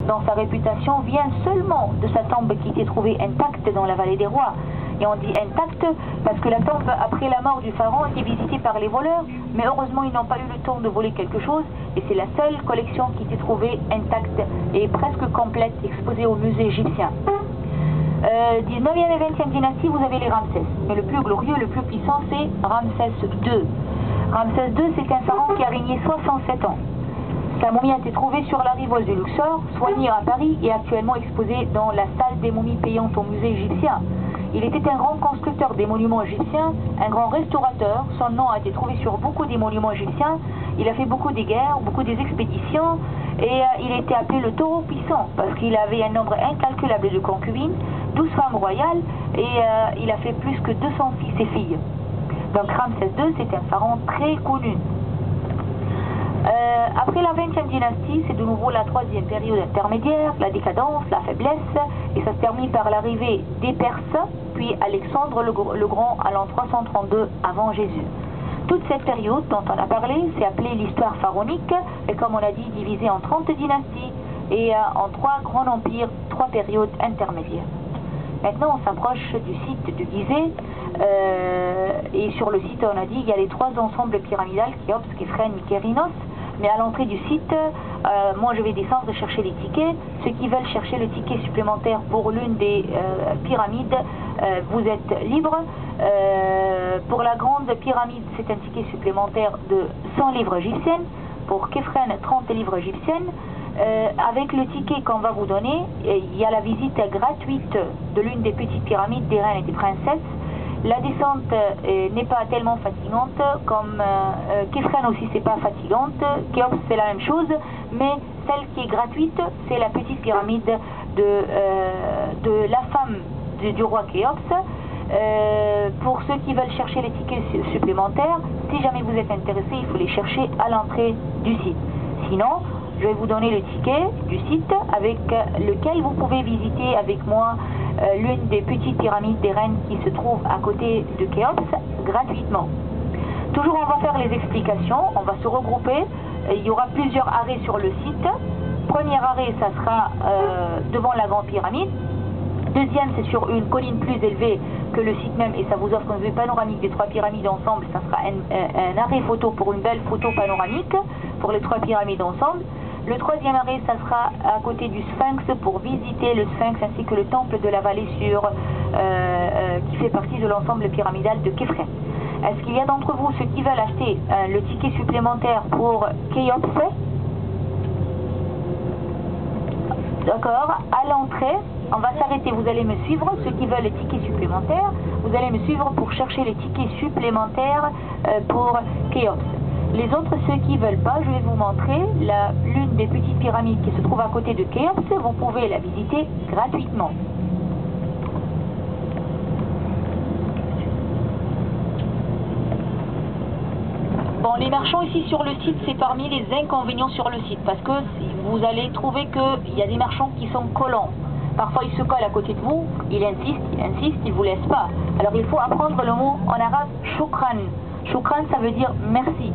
dans sa réputation vient seulement de sa tombe qui était trouvée intacte dans la vallée des rois. Et on dit intacte parce que la tombe, après la mort du pharaon, était visitée par les voleurs, mais heureusement ils n'ont pas eu le temps de voler quelque chose, et c'est la seule collection qui était trouvée intacte et presque complète, exposée au musée égyptien. 19e et 20e dynastie, vous avez les Ramsès, mais le plus glorieux, le plus puissant, c'est Ramsès II. Ramsès II, c'est un pharaon qui a régné 67 ans. Sa momie a été trouvée sur la rive du Luxor, soignée à Paris et actuellement exposée dans la salle des momies payantes au musée égyptien. Il était un grand constructeur des monuments égyptiens, un grand restaurateur. Son nom a été trouvé sur beaucoup des monuments égyptiens. Il a fait beaucoup de guerres, beaucoup des expéditions et il était appelé le taureau puissant parce qu'il avait un nombre incalculable de concubines, 12 femmes royales et il a fait plus que 200 fils et filles. Donc Ramsès II, c'est un pharaon très connu. Après la 20e dynastie, c'est de nouveau la 3e période intermédiaire, la décadence, la faiblesse, et ça se termine par l'arrivée des Perses, puis Alexandre le Grand à l'an 332 avant Jésus. Toute cette période dont on a parlé, c'est appelé l'histoire pharaonique, et comme on a dit, divisée en 30 dynasties et en 3 grands empires, 3 périodes intermédiaires. Maintenant, on s'approche du site de Gizeh, et sur le site, on a dit, il y a les 3 ensembles pyramidales, Khéops, Képhren, Mykérinos. Mais à l'entrée du site, moi je vais descendre chercher les tickets. Ceux qui veulent chercher le ticket supplémentaire pour l'une des pyramides, vous êtes libre. Pour la grande pyramide, c'est un ticket supplémentaire de 100 livres égyptiennes. Pour Képhren, 30 livres égyptiennes. Avec le ticket qu'on va vous donner, il y a la visite gratuite de l'une des petites pyramides des reines et des princesses. La descente n'est pas tellement fatigante, comme Képhren aussi c'est pas fatigante, Khéops c'est la même chose, mais celle qui est gratuite, c'est la petite pyramide de la femme du roi Khéops. Pour ceux qui veulent chercher les tickets supplémentaires, si jamais vous êtes intéressé, il faut les chercher à l'entrée du site. Sinon, je vais vous donner le ticket du site avec lequel vous pouvez visiter avec moi l'une des petites pyramides des reines qui se trouve à côté de Khéops gratuitement. Toujours on va faire les explications, on va se regrouper, il y aura plusieurs arrêts sur le site. Premier arrêt, ça sera devant la grande pyramide. Deuxième, c'est sur une colline plus élevée que le site même et ça vous offre une vue panoramique des 3 pyramides ensemble. Ça sera un arrêt photo pour une belle photo panoramique pour les 3 pyramides ensemble. Le 3e arrêt, ça sera à côté du Sphinx pour visiter le Sphinx ainsi que le temple de la vallée qui fait partie de l'ensemble pyramidal de Képhren. Est-ce qu'il y a d'entre vous ceux qui veulent acheter le ticket supplémentaire pour Khéops? D'accord, à l'entrée, on va s'arrêter, vous allez me suivre, ceux qui veulent les tickets supplémentaires, vous allez me suivre pour chercher les tickets supplémentaires pour Khéops. Les autres, ceux qui ne veulent pas, je vais vous montrer l'une des petites pyramides qui se trouve à côté de Khéops, vous pouvez la visiter gratuitement. Bon, les marchands ici sur le site, c'est parmi les inconvénients sur le site, parce que vous allez trouver qu'il y a des marchands qui sont collants. Parfois, ils se collent à côté de vous, ils insistent, ils ne vous laissent pas. Alors, il faut apprendre le mot en arabe « shukran ». Shukran, ça veut dire « merci ».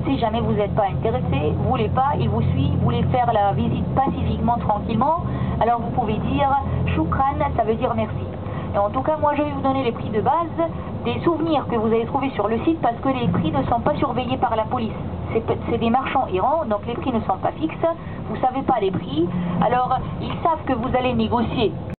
Si jamais vous n'êtes pas intéressé, vous voulez pas, il vous suit, vous voulez faire la visite pacifiquement, tranquillement, alors vous pouvez dire « shukran », ça veut dire « merci ». Et en tout cas, moi je vais vous donner les prix de base des souvenirs que vous allez trouver sur le site parce que les prix ne sont pas surveillés par la police. C'est des marchands errants, donc les prix ne sont pas fixes, vous ne savez pas les prix, alors ils savent que vous allez négocier.